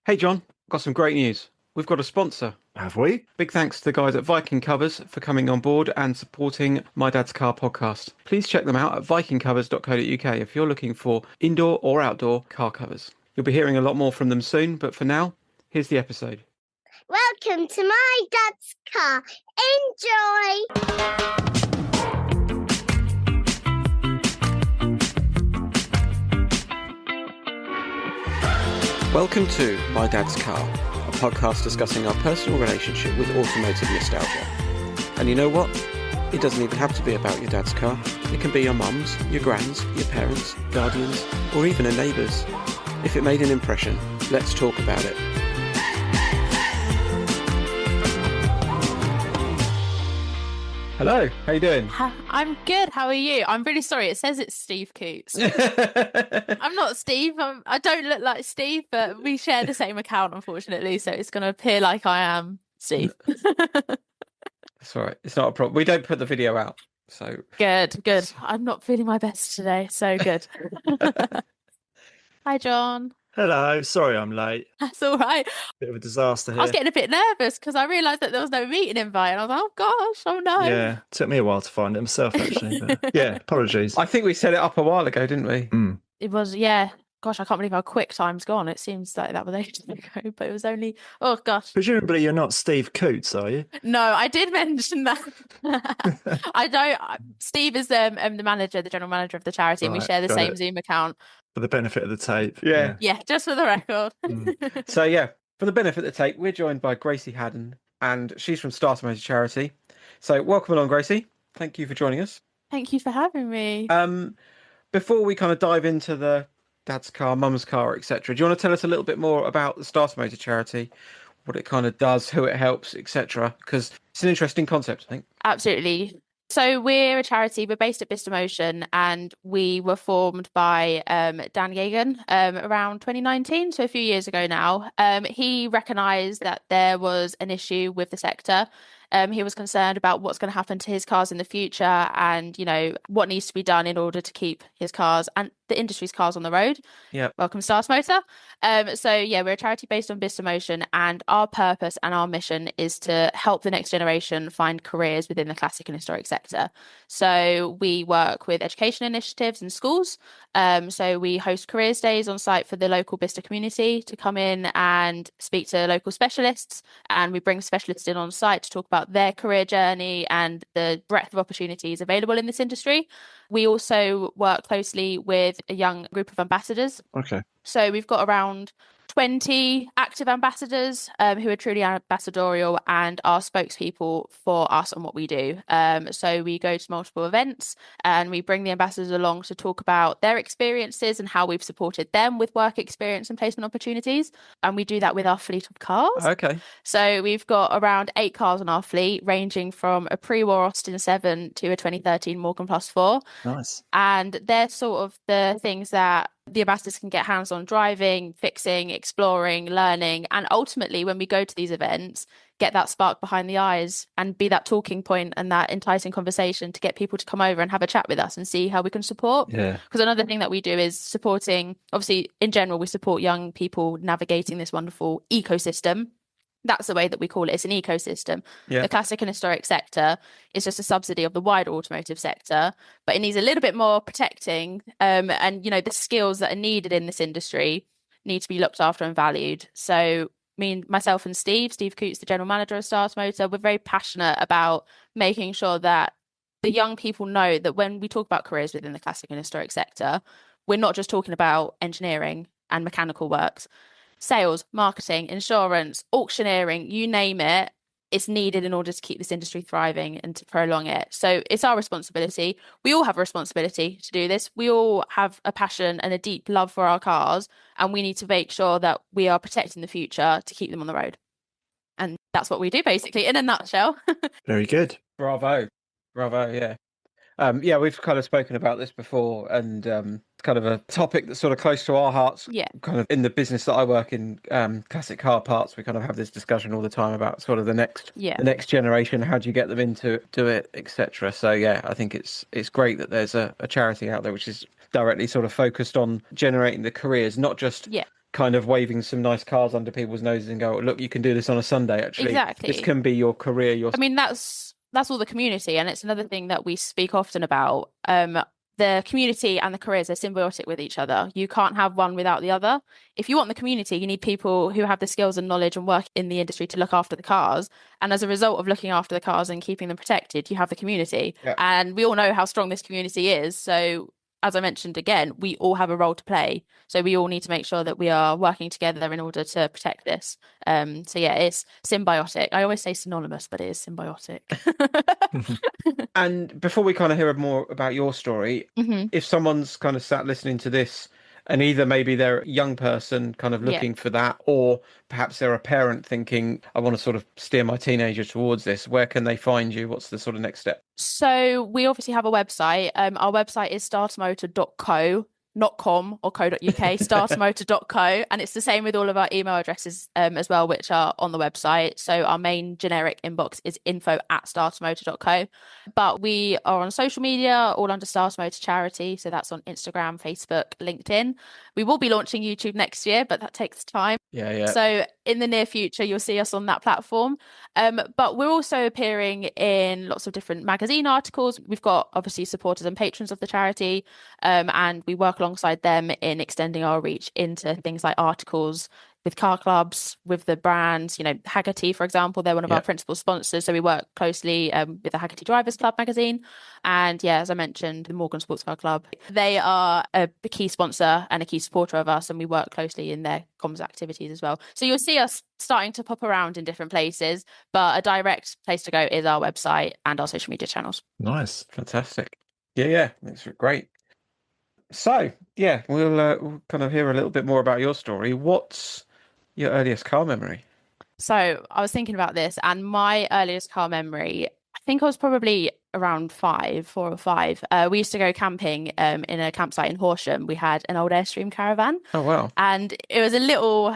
Hey John, got some great news. We've got a sponsor. Have we? Big thanks to the guys at Viking Covers for coming on board and supporting My Dad's Car podcast. Please check them out at vikingcovers.co.uk if you're looking for indoor or outdoor car covers. You'll be hearing a lot more from them soon, but for now, here's the episode. Welcome to my dad's car. Enjoy! Welcome to My Dad's Car, a podcast discussing our personal relationship with automotive nostalgia. And you know what? It doesn't even have to be about your dad's car. It can be your mum's, your grand's, your parents', guardians, or even a neighbour's. If it made an impression, let's talk about it. Hello, how you doing? I'm good. How are you? I'm really sorry. It says it's Steve Coots. I'm not Steve. I don't look like Steve, but we share the same account, unfortunately. So it's going to appear like I am Steve. That's all right. It's not a problem. We don't put the video out. So Good. I'm not feeling my best today. So good. Hi, John. Hello. Sorry I'm late. That's all right. Bit of a disaster I here. was getting a bit nervous because I realised that there was no meeting invite. And I was like, oh, gosh, oh no. Yeah, took me a while to find it myself, actually. But yeah, apologies. I think we set it up a while ago, didn't we? It was, yeah. Gosh, I can't believe how quick time's gone. It seems like that was ages ago, but it was only, oh gosh. Presumably you're not Steve Coots, are you? No, I did mention that. I don't. Steve is the manager, the general manager of the charity, and we Right, share the got same it. Zoom account. For the benefit of the tape. Yeah. Yeah, just for the record. So yeah, for the benefit of the tape, we're joined by Gracie Haddon, and she's from StarterMotor Charity. So welcome along, Gracie. Thank you for joining us. Thank you for having me. Before we kind of dive into the dad's car, mum's car, etc., do you want to tell us a little bit more about the StarterMotor Charity, what it kind of does, who it helps, etc.? Because it's an interesting concept, I think. Absolutely. So we're a charity. We're based at Bicester Motion, and we were formed by Dan Yegan around 2019, so a few years ago now. He recognised that there was an issue with the sector. He was concerned about what's going to happen to his cars in the future and, you know, what needs to be done in order to keep his cars and the industry's cars on the road. Yeah. Welcome, StarterMotor. So, yeah, we're a charity based on Bicester Motion, and our purpose and our mission is to help the next generation find careers within the classic and historic sector. So we work with education initiatives in schools. So we host careers days on site for the local Bicester community to come in and speak to local specialists, and we bring specialists in on site to talk about their career journey and the breadth of opportunities available in this industry. We also work closely with a young group of ambassadors. Okay. So we've got around 20 active ambassadors who are truly ambassadorial and are spokespeople for us and what we do. So we go to multiple events and we bring the ambassadors along to talk about their experiences and how we've supported them with work experience and placement opportunities. And we do that with our fleet of cars. Okay. So we've got around 8 cars on our fleet, ranging from a pre-war Austin 7 to a 2013 Morgan Plus 4. Nice. And they're sort of the things that the ambassadors can get hands-on driving, fixing, exploring, learning, and ultimately when we go to these events, get that spark behind the eyes and be that talking point and that enticing conversation to get people to come over and have a chat with us and see how we can support. Yeah. Because another thing that we do is supporting, obviously in general, we support young people navigating this wonderful ecosystem. That's the way that we call it. It's an ecosystem. Yeah. The classic and historic sector is just a subsidy of the wider automotive sector, but it needs a little bit more protecting. And, you know, the skills that are needed in this industry need to be looked after and valued. So myself and Steve Coots, the general manager of StarterMotor, we're very passionate about making sure that the young people know that when we talk about careers within the classic and historic sector, we're not just talking about engineering and mechanical works. Sales, marketing, insurance, auctioneering, you name it, it's needed in order to keep this industry thriving and to prolong it. So it's our responsibility. We all have a responsibility to do this. We all have a passion and a deep love for our cars, and we need to make sure that we are protecting the future to keep them on the road. And that's what we do, basically, in a nutshell. Very good. Bravo. Yeah. Yeah, we've kind of spoken about this before, and kind of a topic that's sort of close to our hearts. Yeah. Kind of in the business that I work in, classic car parts, we kind of have this discussion all the time about sort of the next generation. How do you get them into do it, etc. So yeah, I think it's great that there's a charity out there which is directly sort of focused on generating the careers, not just kind of waving some nice cars under people's noses and go, look, you can do this on a Sunday. Actually, exactly. This can be your career. I mean, that's all the community, and it's another thing that we speak often about. The community and the careers are symbiotic with each other. You can't have one without the other. If you want the community, you need people who have the skills and knowledge and work in the industry to look after the cars. And as a result of looking after the cars and keeping them protected, you have the community. Yeah. And we all know how strong this community is. So as I mentioned again, we all have a role to play. So we all need to make sure that we are working together in order to protect this. So yeah, it's symbiotic. I always say synonymous, but it is symbiotic. And before we kind of hear more about your story, if someone's kind of sat listening to this and either maybe they're a young person kind of looking for that, or perhaps they're a parent thinking, I want to sort of steer my teenager towards this, where can they find you? What's the sort of next step? So we obviously have a website. Our website is startermotor.co, not com or co.uk, startermotor.co. And it's the same with all of our email addresses as well, which are on the website. So our main generic inbox is info@startermotor.co. But we are on social media, all under StarterMotor Charity. So that's on Instagram, Facebook, LinkedIn. We will be launching YouTube next year, but that takes time. Yeah. So in the near future, you'll see us on that platform. But we're also appearing in lots of different magazine articles. We've got obviously supporters and patrons of the charity, and we work alongside them in extending our reach into things like articles with car clubs, with the brands, Hagerty, for example, they're one of our principal sponsors. So we work closely with the Hagerty Drivers Club magazine. And yeah, as I mentioned, the Morgan Sports Car Club, they are a key sponsor and a key supporter of us. And we work closely in their comms activities as well. So you'll see us starting to pop around in different places, but a direct place to go is our website and our social media channels. Nice. Fantastic. Yeah. That's great. So yeah, we'll kind of hear a little bit more about your story. What's your earliest car memory? So I was thinking about this, and my earliest car memory, I think I was probably around 4 or 5. We used to go camping in a campsite in Horsham. We had an old Airstream Caravan. Oh, wow. And it was a little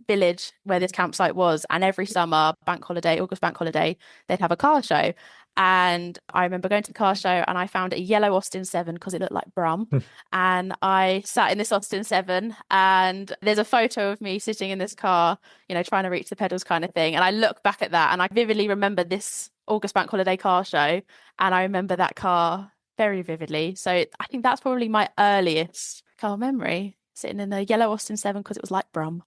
village where this campsite was. And every summer, August bank holiday, they'd have a car show. And I remember going to the car show and I found a yellow Austin 7 because it looked like Brum. And I sat in this Austin 7 and there's a photo of me sitting in this car, trying to reach the pedals kind of thing. And I look back at that and I vividly remember this August bank holiday car show. And I remember that car very vividly. So I think that's probably my earliest car memory, sitting in the yellow Austin 7 because it was like Brum.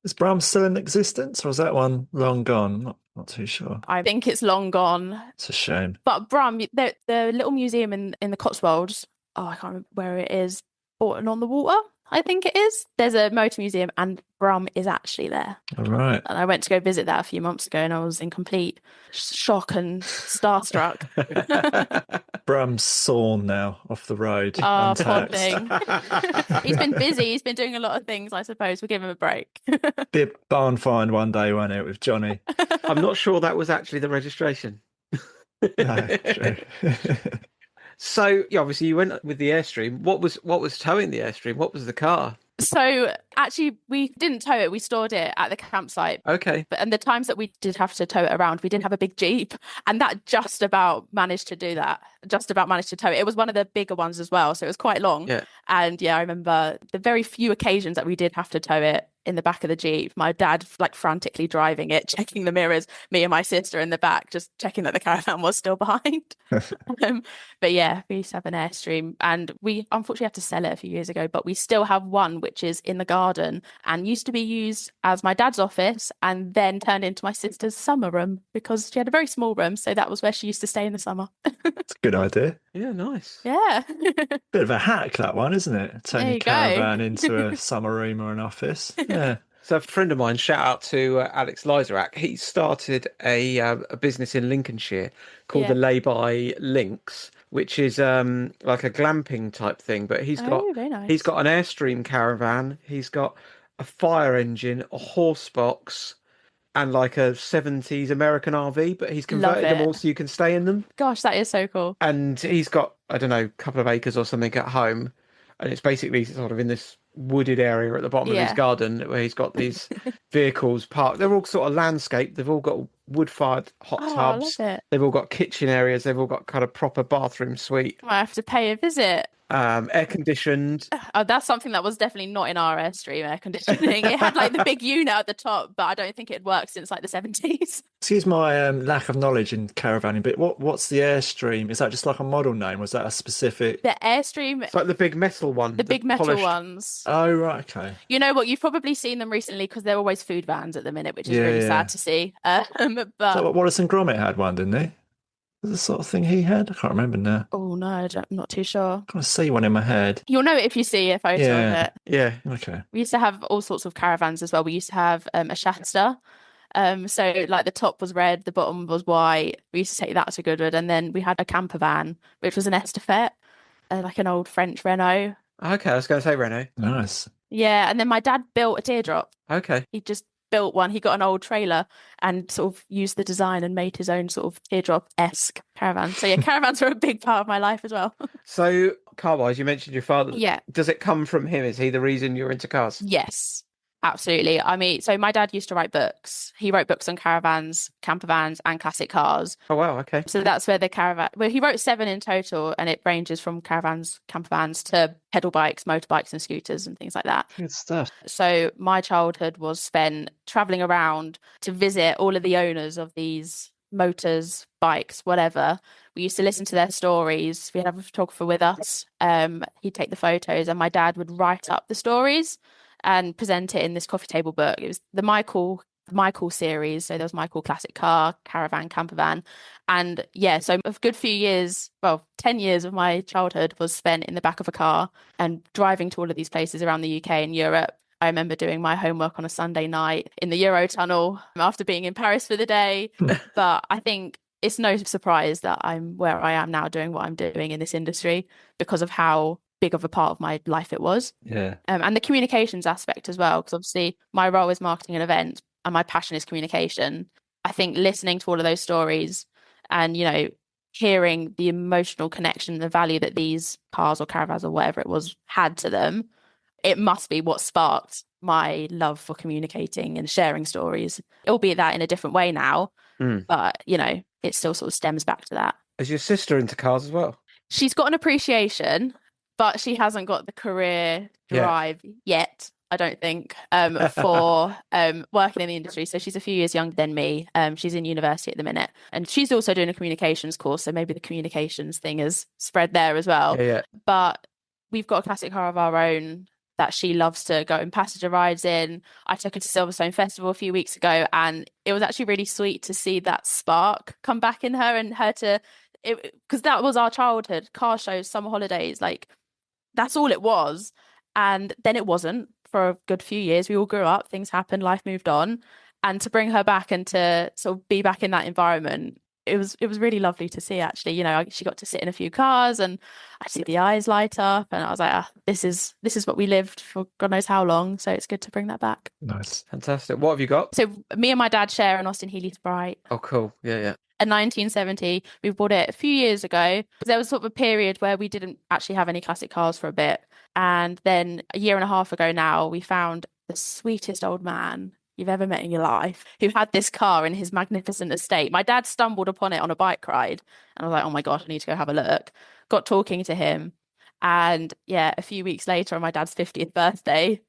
Is Brum still in existence, or is that one long gone? Not too sure. I think it's long gone. It's a shame. But Brum, the little museum in the Cotswolds, I can't remember where it is, Borton on the Water, I think it is. There's a motor museum and Brum is actually there. All right. And I went to go visit that a few months ago and I was in complete shock and starstruck. Brum's sawn now off the road. Oh, poor thing. He's been busy. He's been doing a lot of things, I suppose. We'll give him a break. Be a barn find one day, won't it, with Johnny? I'm not sure that was actually the registration. No, true. So, yeah, obviously you went with the Airstream. What was towing the Airstream? What was the car? So actually, we didn't tow it. We stored it at the campsite. Okay. And the times that we did have to tow it around, we didn't have a big Jeep. And that just about managed to do that. Just about managed to tow it. It was one of the bigger ones as well. So it was quite long. Yeah. And yeah, I remember the very few occasions that we did have to tow it in the back of the Jeep. My dad frantically driving it, checking the mirrors, me and my sister in the back, just checking that the caravan was still behind. But yeah, we used to have an Airstream and we unfortunately had to sell it a few years ago, but we still have one which is in the garden and used to be used as my dad's office and then turned into my sister's summer room because she had a very small room. So that was where she used to stay in the summer. It's a good idea. Yeah, nice. Yeah. Bit of a hack, that one, isn't it? Turn your caravan into a summer room or an office. Yeah. So a friend of mine, shout out to Alex Lizarak, he started a business in Lincolnshire called the Lay-By Links, which is like a glamping type thing. But he's got an Airstream caravan, he's got a fire engine, a horse box, and like a 70s American RV, but he's converted them all so you can stay in them. Gosh, that is so cool. And he's got, I don't know, a couple of acres or something at home. And it's basically sort of in this wooded area at the bottom of his garden where he's got these vehicles parked. They're all sort of landscaped. They've all got wood-fired hot tubs. I love it. They've all got kitchen areas. They've all got kind of proper bathroom suite. I have to pay a visit. Air conditioned. Oh, that's something that was definitely not in our Airstream air conditioning. It had like the big unit at the top, but I don't think it had worked since like the 70s. Excuse my lack of knowledge in caravanning, but what's the Airstream? Is that just like a model name? Was that a specific? The Airstream. It's like the big metal one. The big metal polished ones. Oh, right. Okay. You know what? You've probably seen them recently because they're always food vans at the minute, which is really sad to see. But so Wallace and Gromit had one, didn't they? The sort of thing he had? I can't remember now. Oh no, I'm not too sure. I can't see one in my head. You'll know it if you see a photo of it. Yeah. Okay. We used to have all sorts of caravans as well. We used to have a Shasta. So like the top was red, the bottom was white. We used to take that to Goodwood, and then we had a camper van, which was an Estafette, like an old French Renault. Okay, I was going to say Renault. Nice. Yeah, and then my dad built a teardrop. Okay. He just built one. He got an old trailer and sort of used the design and made his own sort of teardrop-esque caravan. So yeah, caravans are a big part of my life as well. So car-wise, you mentioned your father. Yeah. Does it come from him? Is he the reason you're into cars? Yes, absolutely. I mean, so my dad used to write books. He wrote books on caravans, camper vans, and classic cars. Oh, wow. Okay. So that's where the caravan, well, he wrote 7 in total, and it ranges from caravans, camper vans to pedal bikes, motorbikes, and scooters and things like that. Good stuff. So my childhood was spent traveling around to visit all of the owners of these motors, bikes, whatever. We used to listen to their stories. We had a photographer with us. He'd take the photos, and my dad would write up the stories and present it in this coffee table book. It was the Michael series. So there was Michael Classic Car, Caravan, Camper Van. And yeah, so a good few years, 10 years of my childhood was spent in the back of a car and driving to all of these places around the UK and Europe. I remember doing my homework on a Sunday night in the Eurotunnel after being in Paris for the day. But I think it's no surprise that I'm where I am now doing what I'm doing in this industry because of how big of a part of my life it was. Yeah. And the communications aspect as well, because obviously my role is marketing and events and my passion is communication. I think listening to all of those stories and, you know, hearing the emotional connection, the value that these cars or caravans or whatever it was had to them, it must be what sparked my love for communicating and sharing stories, albeit that in a different way now. But, you know, it still sort of stems back to that. Is your sister into cars as well? She's got an appreciation, but she hasn't got the career drive yet, I don't think, for working in the industry. So she's a few years younger than me. She's in university at the minute. And she's also doing a communications course. So maybe the communications thing has spread there as well. Yeah. But we've got a classic car of our own that she loves to go in passenger rides in. I took her to Silverstone Festival a few weeks ago, and it was actually really sweet to see that spark come back in her and her to, because that was our childhood, car shows, summer holidays, like that's all it was. And then it wasn't for a good few years. We all grew up, things happened, life moved on. And to bring her back and to sort of be back in that environment, it was really lovely to see, actually. You know, she got to sit in a few cars and I see the eyes light up and I was like, this is what we lived for God knows how long. So it's good to bring that back. Nice. Fantastic. What have you got? So me and my dad share an Austin Healey Sprite. Oh, cool. Yeah. A 1970. We bought it a few years ago. There was sort of a period where we didn't actually have any classic cars for a bit. And then a year and a half ago now, we found the sweetest old man you've ever met in your life who had this car in his magnificent estate. My dad stumbled upon it on a bike ride and I was like, oh my God, I need to go have a look. Got talking to him. And yeah, a few weeks later on my dad's 50th birthday,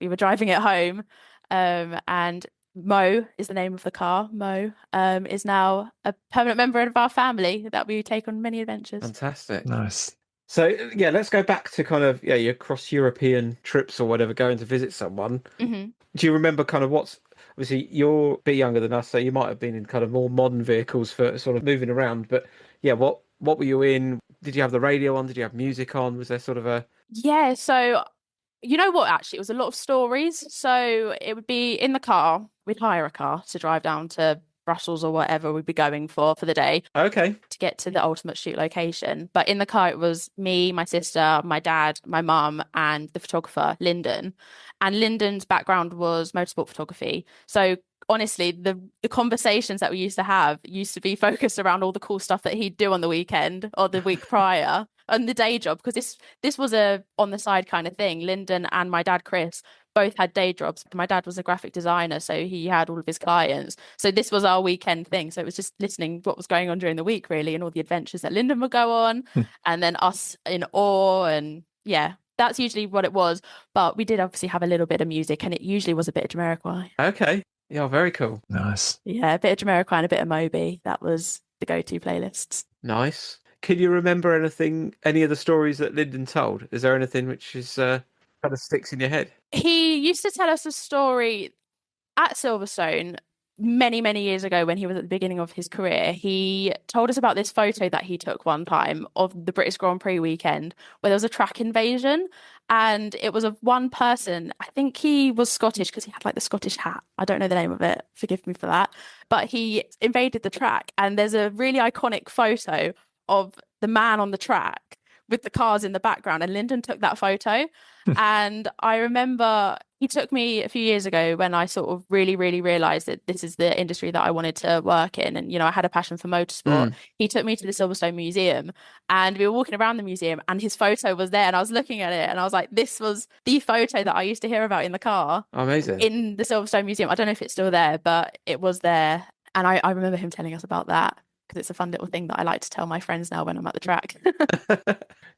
we were driving it home and Mo is the name of the car. Mo is now a permanent member of our family that we take on many adventures. Fantastic. Nice. So, yeah, let's go back to kind of, your cross-European trips or whatever, going to visit someone. Mm-hmm. Do you remember kind of obviously, you're a bit younger than us, so you might have been in kind of more modern vehicles for sort of moving around. But, yeah, what were you in? Did you have the radio on? Did you have music on? Was there sort of a... Yeah, so... You know what, actually, it was a lot of stories. So it would be in the car. We'd hire a car to drive down to Brussels or whatever we'd be going for the day. Okay. To get to the ultimate shoot location. But in the car, it was me, my sister, my dad, my mum, and the photographer, Lyndon. And Lyndon's background was motorsport photography. So honestly, the conversations that we used to have used to be focused around all the cool stuff that he'd do on the weekend or the week prior and the day job, because this was a on the side kind of thing. Lyndon and my dad Chris both had day jobs. My dad was a graphic designer, so he had all of his clients. So this was our weekend thing. So it was just listening what was going on during the week, really, and all the adventures that Lyndon would go on, and then us in awe. And yeah, that's usually what it was. But we did obviously have a little bit of music, and it usually was a bit of Jamiroquai. Okay. Yeah, very cool. Nice. Yeah, a bit of Jamiroquai and a bit of Moby. That was the go-to playlists. Nice. Can you remember any of the stories that Lyndon told? Is there anything which is kind of sticks in your head? He used to tell us a story at Silverstone many, many years ago when he was at the beginning of his career. He told us about this photo that he took one time of the British Grand Prix weekend where there was a track invasion, and it was of one person. I think he was Scottish because he had like the Scottish hat. I don't know the name of it. Forgive me for that. But he invaded the track, and there's a really iconic photo of the man on the track with the cars in the background, and Lyndon took that photo. And I remember he took me a few years ago when I sort of really, really realized that this is the industry that I wanted to work in. And, you know, I had a passion for motorsport. He took me to the Silverstone Museum, and we were walking around the museum, and his photo was there, and I was looking at it, and I was like, this was the photo that I used to hear about in the car. Amazing. In the Silverstone Museum. I don't know if it's still there, but it was there. And I remember him telling us about that, because it's a fun little thing that I like to tell my friends now when I'm at the track.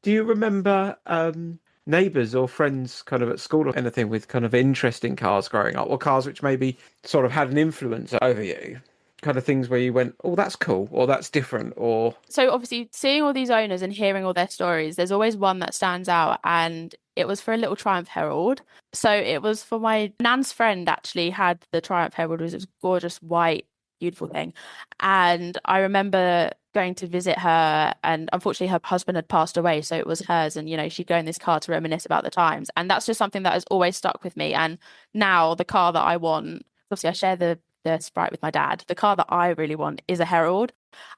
Do you remember neighbours or friends kind of at school or anything with kind of interesting cars growing up, or cars which maybe sort of had an influence over you? Kind of things where you went, oh, that's cool, or that's different, or... So obviously seeing all these owners and hearing all their stories, there's always one that stands out, and it was for a little Triumph Herald. So it was for my nan's friend actually had the Triumph Herald. It was this gorgeous white, beautiful thing. And I remember going to visit her, and unfortunately her husband had passed away, so it was hers, and you know, she'd go in this car to reminisce about the times, and that's just something that has always stuck with me. And now the car that I want, obviously I share the Sprite with my dad, the car that I really want is a Herald,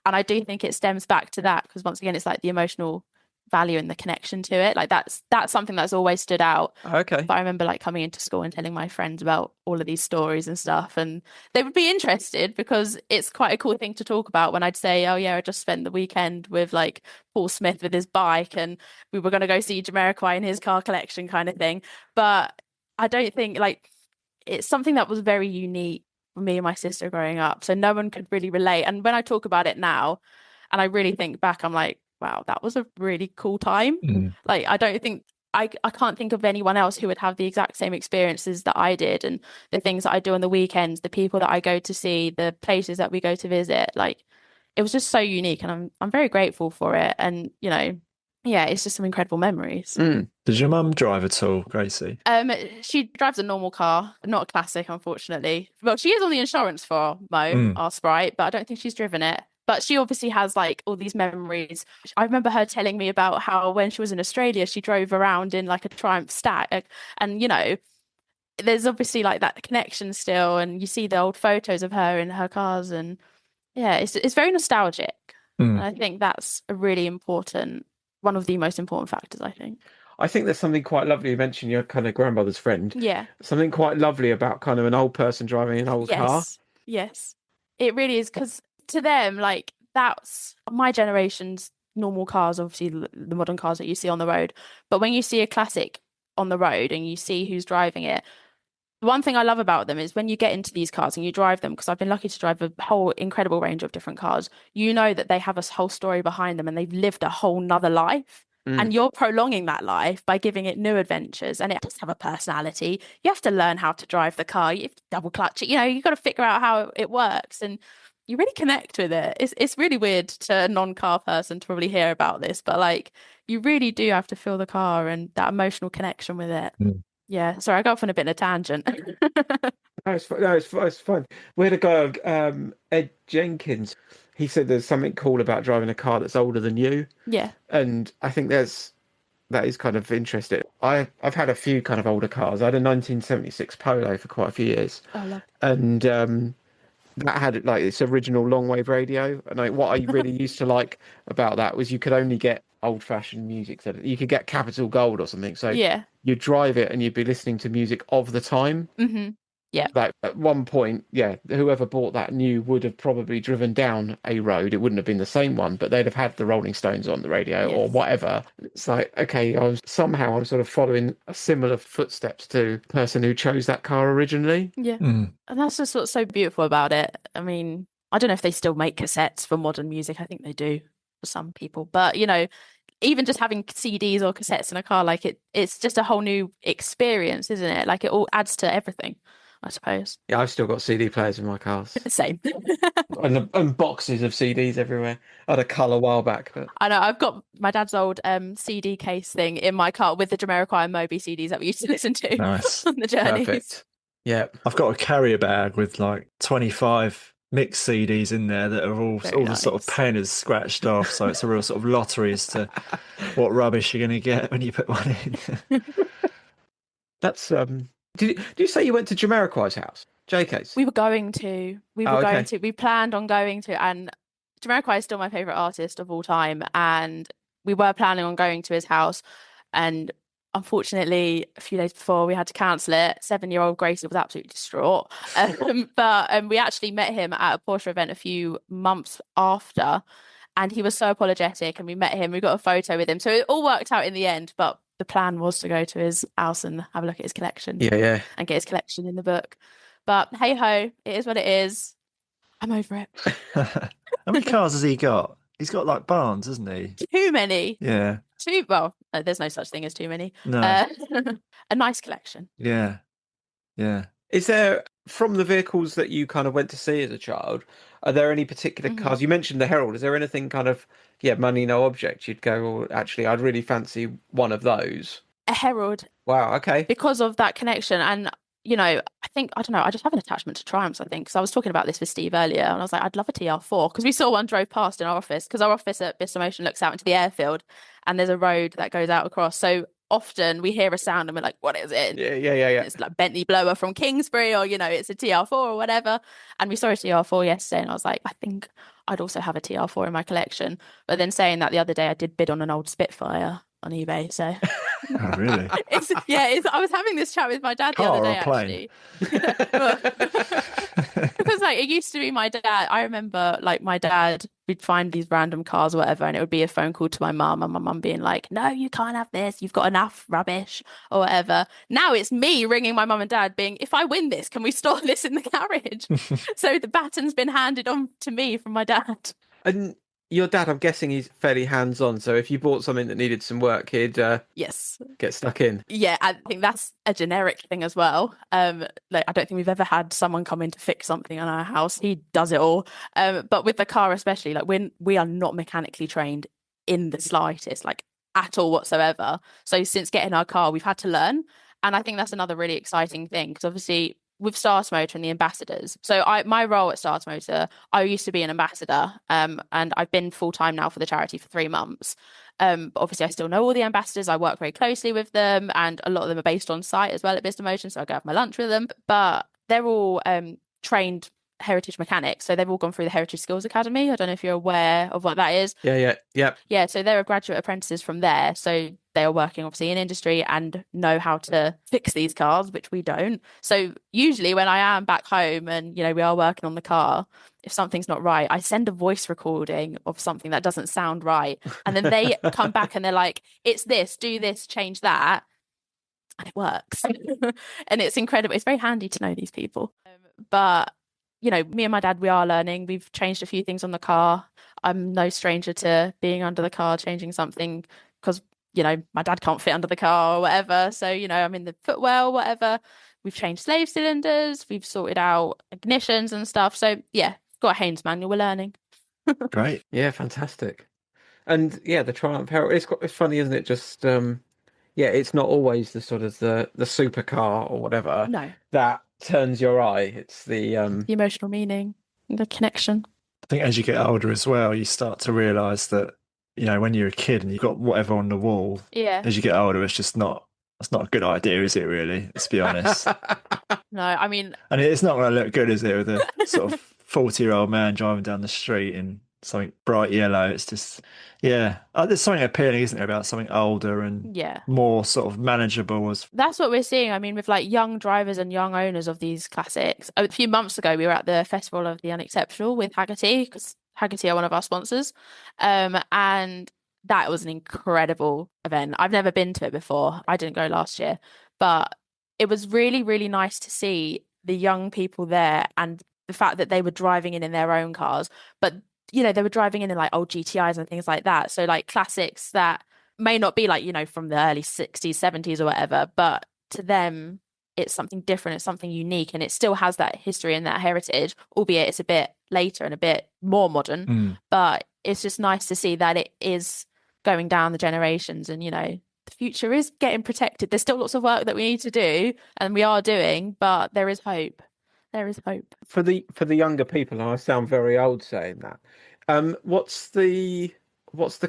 and I do think it stems back to that, because once again it's like the emotional value and the connection to it. Like that's something that's always stood out. Okay. But I remember like coming into school and telling my friends about all of these stories and stuff, and they would be interested because it's quite a cool thing to talk about. When I'd say, oh yeah, I just spent the weekend with like Paul Smith with his bike, and we were going to go see Jamiroquai in his car collection kind of thing. But I don't think like it's something that was very unique for me and my sister growing up, so no one could really relate. And when I talk about it now and I really think back, I'm like, wow, that was a really cool time. Like I don't think I can't think of anyone else who would have the exact same experiences that I did, and the things that I do on the weekends, the people that I go to see, the places that we go to visit. Like it was just so unique, and I'm very grateful for it. And you know, yeah, it's just some incredible memories. Does your mum drive at all, Gracie? She drives a normal car, not a classic, unfortunately. Well, she is on the insurance for Mo, our Sprite, but I don't think she's driven it. But she obviously has like all these memories. I remember her telling me about how when she was in Australia, she drove around in like a Triumph Stack. And, you know, there's obviously like that connection still. And you see the old photos of her in her cars. And yeah, it's very nostalgic. And I think that's a really important, one of the most important factors, I think. I think there's something quite lovely. You mentioned your kind of grandmother's friend. Yeah. Something quite lovely about kind of an old person driving an old car. Yes, it really is, because to them, like that's my generation's normal cars, obviously the modern cars that you see on the road. But when you see a classic on the road and you see who's driving it, the one thing I love about them is when you get into these cars and you drive them, because I've been lucky to drive a whole incredible range of different cars, you know that they have a whole story behind them and they've lived a whole nother life. And you're prolonging that life by giving it new adventures, and it does have a personality. You have to learn how to drive the car. You have to double clutch it. You know, you've got to figure out how it works, and you really connect with it. It's really weird to a non-car person to probably hear about this, but like you really do have to feel the car and that emotional connection with it. Yeah, sorry, I got off on a bit of a tangent. No, it's fine. We had a guy, Ed Jenkins. He said there's something cool about driving a car that's older than you. Yeah. And I think that is kind of interesting. I've had a few kind of older cars. I had a 1976 Polo for quite a few years. Oh, lovely. And that had like its original long wave radio. And what I really used to like about that was you could only get old fashioned music. So you could get Capital Gold or something. So you'd drive it and you'd be listening to music of the time. Yeah. Like at one point, whoever bought that new would have probably driven down a road. It wouldn't have been the same one, but they'd have had the Rolling Stones on the radio or Yes. whatever. It's like, okay, I'm sort of following a similar footsteps to the person who chose that car originally. Yeah. And that's just what's so beautiful about it. I mean, I don't know if they still make cassettes for modern music. I think they do for some people, but even just having CDs or cassettes in a car, like it's just a whole new experience, isn't it? Like it all adds to everything, I suppose. Yeah, I've still got CD players in my cars. Same. and boxes of CDs everywhere. I had a colour a while back. But... I know, I've got my dad's old CD case thing in my car with the Jamiroquai and Moby CDs that we used to listen to on the journeys. Perfect. Yeah. I've got a carrier bag with like 25 mixed CDs in there that are all the sort of pen is scratched off, so it's a real sort of lottery as to what rubbish you're going to get when you put one in. That's did you say you went to Jamiroquai's house, JayKay's? We were going to. We planned on going to, and Jamiroquai is still my favorite artist of all time, and we were planning on going to his house, and unfortunately, a few days before we had to cancel it. 7-year-old Gracie was absolutely distraught. But we actually met him at a Porsche event a few months after, and he was so apologetic. And we met him, we got a photo with him. So it all worked out in the end. But the plan was to go to his house and have a look at his collection. Yeah. And get his collection in the book. But hey ho, it is what it is. I'm over it. How many cars has he got? He's got like barns, hasn't he? Too many. Yeah. Well, there's no such thing as too many. No. A nice collection. Yeah. Is there, from the vehicles that you kind of went to see as a child, are there any particular cars? You mentioned the Herald. Is there anything kind of, money, no object, you'd go, well, actually, I'd really fancy one of those? A Herald. Wow, okay. Because of that connection. And, I just have an attachment to Triumphs, I think, because I was talking about this with Steve earlier, and I was like, I'd love a TR4, because we saw one drove past in our office, because our office at Bicester Motion looks out into the airfield, and there's a road that goes out across. So often we hear a sound and we're like, what is it? Yeah. It's like Bentley blower from Kingsbury, or, it's a TR4 or whatever. And we saw a TR4 yesterday, and I was like, I think I'd also have a TR4 in my collection. But then saying that, the other day I did bid on an old Spitfire on eBay, so... Oh, really? I was having this chat with my dad the other day, actually. Because it used to be my dad. I remember my dad, we'd find these random cars or whatever, and it would be a phone call to my mum, and my mum being like, no, you can't have this, you've got enough rubbish or whatever. Now it's me ringing my mum and dad being, if I win this, can we store this in the garage? So the baton's been handed on to me from my dad. And your dad, I'm guessing he's fairly hands-on, so if you bought something that needed some work, he'd yes, get stuck in. Yeah, I think that's a generic thing as well. I don't think we've ever had someone come in to fix something in our house. He does it all. But with the car especially, when we are not mechanically trained in the slightest, at all whatsoever. So since getting our car, we've had to learn. And I think that's another really exciting thing, because obviously with StarterMotor and the ambassadors. So my role at StarterMotor, I used to be an ambassador, and I've been full-time now for the charity for 3 months. But obviously I still know all the ambassadors. I work very closely with them, and a lot of them are based on site as well at Bicester Motion, so I go have my lunch with them. But they're all trained heritage mechanics, so they've all gone through the Heritage Skills Academy. I don't know if you're aware of what that is. Yeah. So they're graduate apprentices from there, so they are working obviously in industry and know how to fix these cars, which we don't. So usually when I am back home and we are working on the car, if something's not right, I send a voice recording of something that doesn't sound right, and then they come back and they're like, it's this, do this, change that, and it works. And it's incredible. It's very handy to know these people. But me and my dad, we are learning. We've changed a few things on the car. I'm no stranger to being under the car, changing something, because, my dad can't fit under the car or whatever. So, I'm in the footwell, whatever. We've changed slave cylinders. We've sorted out ignitions and stuff. So, yeah, got a Haynes manual. We're learning. Great. Yeah, fantastic. And, the Triumph Herald, it's funny, isn't it? Just, it's not always the sort of the supercar or whatever. No. That turns your eye. It's the emotional meaning, the connection. I think as you get older as well, you start to realise that, when you're a kid and you've got whatever on the wall, as you get older, that's not a good idea, is it really? Let's be honest. No, I mean... And it's not going to look good, is it, with a sort of 40-year-old man driving down the street in something bright yellow. It's just, yeah. There's something appealing, isn't there, about something older and Yeah. more sort of manageable. That's what we're seeing. I mean, with like young drivers and young owners of these classics. A few months ago, we were at the Festival of the Unexceptional with Hagerty, because Hagerty are one of our sponsors. And that was an incredible event. I've never been to it before. I didn't go last year, but it was really, really nice to see the young people there and the fact that they were driving in their own cars, but they were driving in like old GTIs and things like that. So like classics that may not be like, from the early 60s, 70s or whatever, but to them, it's something different, it's something unique, and it still has that history and that heritage, albeit it's a bit later and a bit more modern. But it's just nice to see that it is going down the generations and, the future is getting protected. There's still lots of work that we need to do, and we are doing, but there is hope. There is hope. For the younger people, and I sound very old saying that, what's the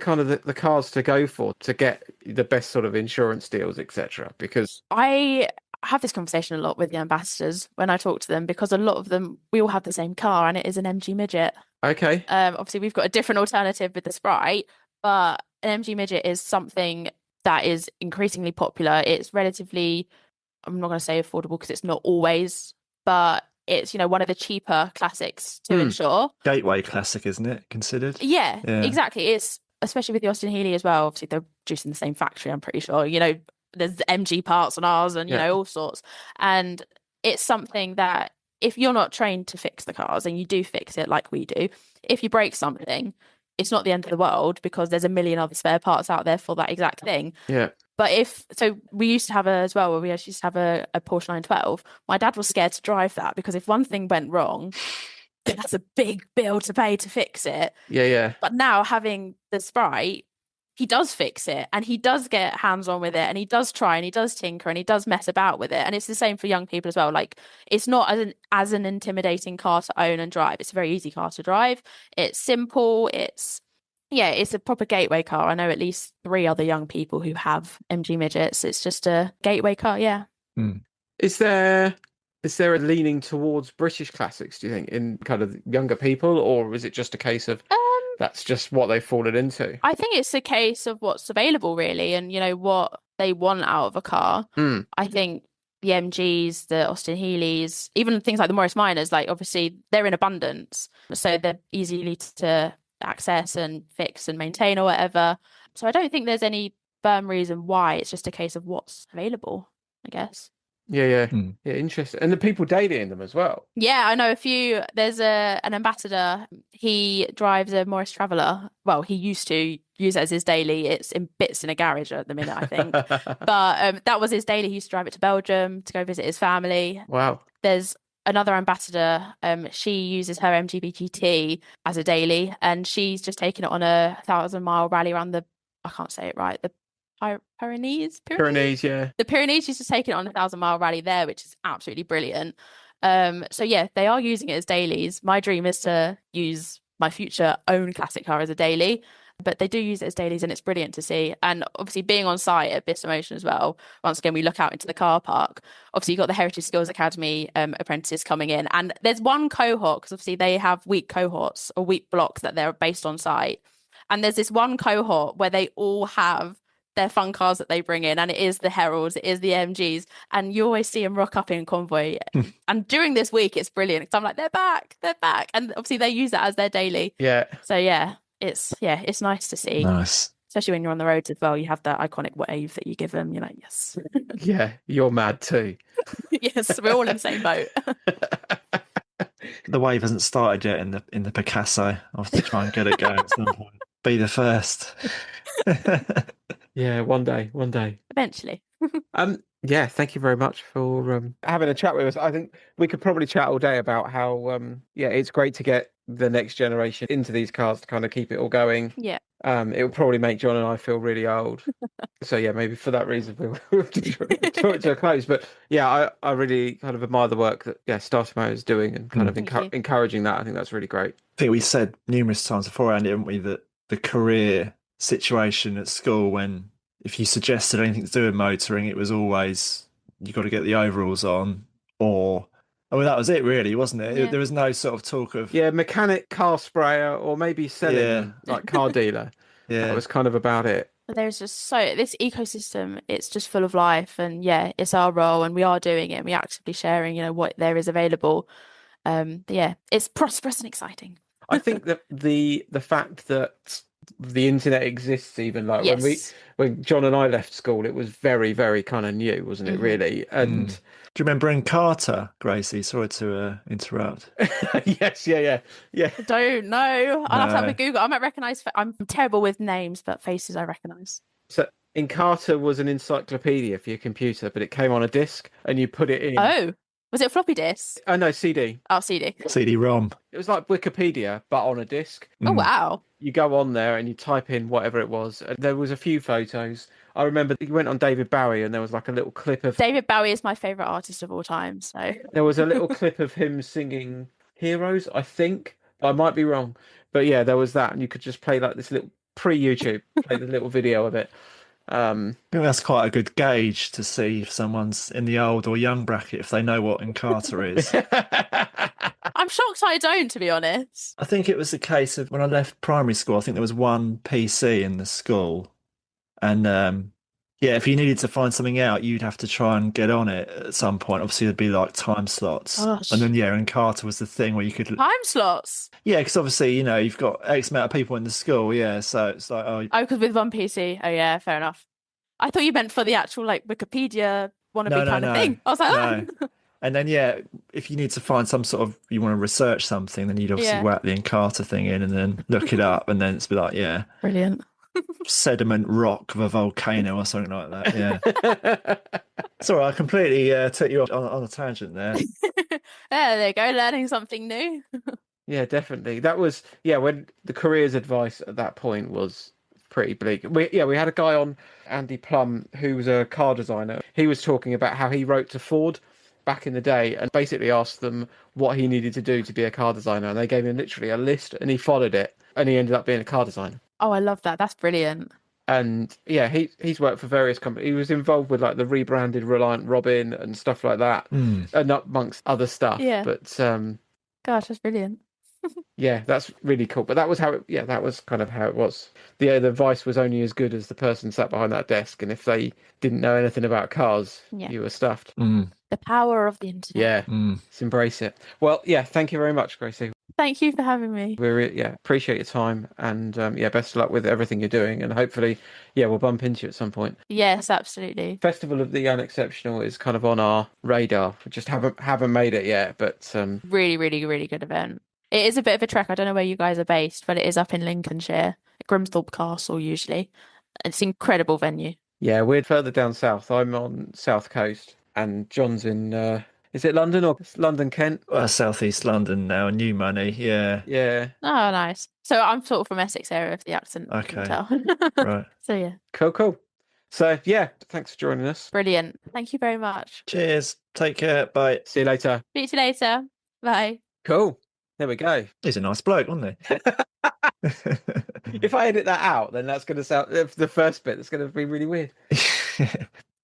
kind of the cars to go for to get the best sort of insurance deals, etc.? Because I have this conversation a lot with the ambassadors when I talk to them, because a lot of them, we all have the same car and it is an MG Midget. Okay. Obviously we've got a different alternative with the Sprite, but an MG Midget is something that is increasingly popular. It's relatively, I'm not going to say affordable because it's not always, but it's, one of the cheaper classics to insure. Gateway classic, isn't it? Considered? Yeah, exactly. It's, especially with the Austin Healey as well. Obviously, they're produced in the same factory, I'm pretty sure. There's MG parts on ours and, all sorts. And it's something that if you're not trained to fix the cars and you do fix it like we do, if you break something, it's not the end of the world because there's a million other spare parts out there for that exact thing. Yeah. But we used to have as well, where we actually used to have a Porsche 912. My dad was scared to drive that because if one thing went wrong, that's a big bill to pay to fix it. Yeah. But now having the Sprite, he does fix it and he does get hands-on with it and he does try and he does tinker and he does mess about with it. And it's the same for young people as well. Like, it's not as an intimidating car to own and drive. It's a very easy car to drive. It's simple. It's a proper gateway car. I know at least 3 other young people who have MG Midgets. It's just a gateway car, yeah. Is there a leaning towards British classics, do you think, in kind of younger people, or is it just a case of that's just what they've fallen into? I think it's a case of what's available, really, and what they want out of a car. I think the MGs, the Austin Healeys, even things like the Morris Minors, like obviously they're in abundance, so they're easily to access and fix and maintain or whatever. So I don't think there's any firm reason why. It's just a case of what's available, I guess. Yeah, interesting. And the people daily in them as well. Yeah, I know a few. There's an ambassador. He drives a Morris Traveller. Well, he used to use it as his daily. It's in bits in a garage at the minute, I think. But that was his daily. He used to drive it to Belgium to go visit his family. Wow. There's another ambassador. She uses her MGB GT as a daily, and she's just taken it on a 1,000-mile rally around I can't say it right, the Pyrenees, yeah. The Pyrenees. She's just taken it on a 1,000-mile rally there, which is absolutely brilliant. So yeah, they are using it as dailies. My dream is to use my future own classic car as a daily, but they do use it as dailies, and it's brilliant to see. And obviously being on site at Bicester Motion as well, once again we look out into the car park. Obviously you've got the Heritage Skills Academy apprentices coming in, and there's one cohort, because obviously they have week cohorts or week blocks that they're based on site, and there's this one cohort where they all have their fun cars that they bring in, and it is the Heralds, it is the MGs, and you always see them rock up in convoy. And during this week it's brilliant because I'm like, they're back, and obviously they use that as their daily. So it's nice to see. Nice, especially when you're on the roads as well. You have that iconic wave that you give them. You're like, yes. Yeah, you're mad too. Yes, we're all in the same boat. The wave hasn't started yet in the Picasso. I'll have to try and get it going at some point. Be the first. Yeah, one day. Eventually. Yeah, thank you very much for having a chat with us. I think we could probably chat all day about how it's great to get the next generation into these cars to kind of keep it all going. Yeah. It would probably make John and I feel really old. So yeah, maybe for that reason we'll draw it to a close. But yeah, I really kind of admire the work that StarterMotor is doing and kind of encouraging that. I think that's really great. I think we said numerous times beforehand, haven't we, that the career situation at school, when if you suggested anything to do with motoring, it was always you got to get the overalls on, or Oh, well, that was it, really, wasn't it? Yeah. There was no sort of talk of Yeah, mechanic, car sprayer, or maybe selling Yeah. them, like car dealer. That yeah. was kind of about it. But there's just this ecosystem, it's just full of life, and yeah, it's our role, and we are doing it, and we're actively sharing, what there is available. But yeah, it's prosperous and exciting. I think that the fact that the internet exists, even like Yes. when John and I left school, it was very, very kind of new, wasn't it, really? And Do you remember in Carter, Gracie? Sorry to interrupt. yes, yeah. I don't know. I'll have to have No. a Google. I might recognize. I'm terrible with names, but faces I recognize. So Encarta was an encyclopedia for your computer, but it came on a disc and you put it in. Oh, was it a floppy disk? Oh no, CD. Oh, CD. CD-ROM. It was like Wikipedia, but on a disc. Oh, wow. You go on there and you type in whatever it was. And there was a few photos. I remember you went on David Bowie and there was like a little clip of David Bowie is my favorite artist of all time. So there was a little clip of him singing Heroes, I think. I might be wrong. But yeah, there was that. And you could just play like this little pre-YouTube, play the little video of it. I think that's quite a good gauge to see if someone's in the old or young bracket, if they know what Encarta is. I'm shocked I don't, to be honest. I think it was a case of when I left primary school, I think there was one PC in the school. And yeah, if you needed to find something out, you'd have to try and get on it at some point. Obviously, there'd be like time slots. Gosh. And then, yeah, Encarta was the thing where you could. Time slots. Yeah, because obviously, you've got X amount of people in the school. Yeah. So it's like, Oh, because with one PC. Oh, yeah, fair enough. I thought you meant for the actual like Wikipedia wannabe kind of thing. I was like, no. And then, yeah, if you need to find some sort of, you want to research something, then you'd obviously whack the Encarta thing in and then look it up. And then it's be like, yeah. Brilliant. Sediment rock of a volcano or something like that. Yeah. Sorry, I completely took you off on a tangent there. There you go, learning something new. Yeah, definitely. That was, when the careers advice at that point was pretty bleak. We had a guy on, Andy Plum, who was a car designer. He was talking about how he wrote to Ford back in the day and basically asked them what he needed to do to be a car designer. And they gave him literally a list and he followed it and he ended up being a car designer. Oh, I love that. That's brilliant. And yeah, he's worked for various companies. He was involved with like the rebranded Reliant Robin and stuff like that, and amongst other stuff. Yeah. But Gosh, that's brilliant. yeah, that's really cool. But that was how that was kind of how it was. The advice was only as good as the person sat behind that desk, and if they didn't know anything about cars, you were stuffed. The power of the internet. Yeah, let's embrace it. Well, yeah, thank you very much, Gracie. Thank you for having me. We appreciate your time, and best of luck with everything you're doing, and hopefully, we'll bump into you at some point. Yes, absolutely. Festival of the Unexceptional is kind of on our radar. We just haven't made it yet, but really, really, really good event. It is a bit of a trek. I don't know where you guys are based, but it is up in Lincolnshire, at Grimsthorpe Castle usually. It's an incredible venue. Yeah, we're further down south. I'm on South Coast, and John's in. Is it London or London, Kent? Southeast London now, New Money. Yeah. Yeah. Oh, nice. So I'm sort of from Essex area, if the accent Okay. can tell. Right. So yeah. Cool. So yeah, thanks for joining us. Brilliant. Thank you very much. Cheers. Take care. Bye. See you later. Speak to you later. Bye. Cool. There we go. He's a nice bloke, wasn't he? If I edit that out, then that's going to sound the first bit. That's going to be really weird.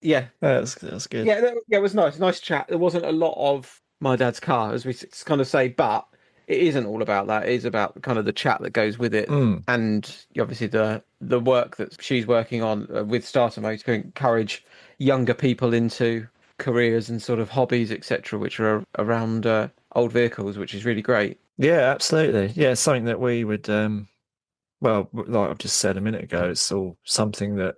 Yeah, that's good. Yeah, it was nice chat. There wasn't a lot of my dad's car, as we kind of say, but it isn't all about that. It is about kind of the chat that goes with it, and obviously the work that she's working on with StarterMotor to encourage younger people into careers and sort of hobbies, etc., which are around old vehicles, which is really great. Yeah, absolutely. Yeah, it's something that we would, well, like I've just said a minute ago, it's all something that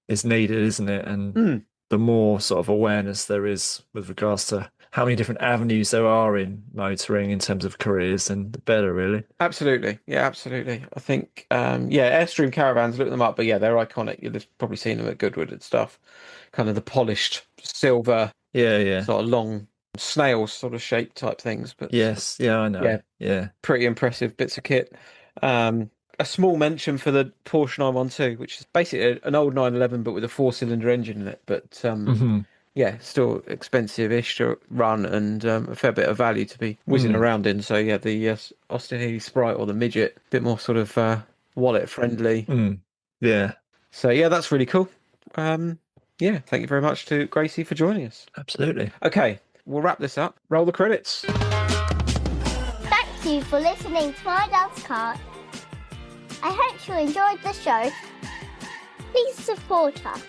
is needed, isn't it? And the more sort of awareness there is with regards to how many different avenues there are in motoring in terms of careers, and the better, really. Absolutely. Yeah, absolutely. I think, Airstream Caravans, look them up, but yeah, they're iconic. You'll have probably seen them at Goodwood and stuff. Kind of the polished silver, sort of long snail sort of shape type things. But yes, yeah, I know. Yeah. Pretty impressive bits of kit. A small mention for the Porsche 912, which is basically an old 911 but with a 4-cylinder engine in it. But still expensive-ish to run, and a fair bit of value to be whizzing around in. So yeah, the Austin Healey Sprite, or the Midget, a bit more sort of wallet friendly. Yeah. So yeah, that's really cool. Thank you very much to Gracie for joining us. Absolutely. Okay, we'll wrap this up. Roll the credits. Thank you for listening to My Dad's Car. I hope you enjoyed the show. Please support us.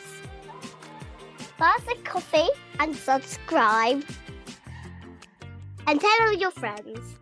Buy us a coffee and subscribe. And tell all your friends.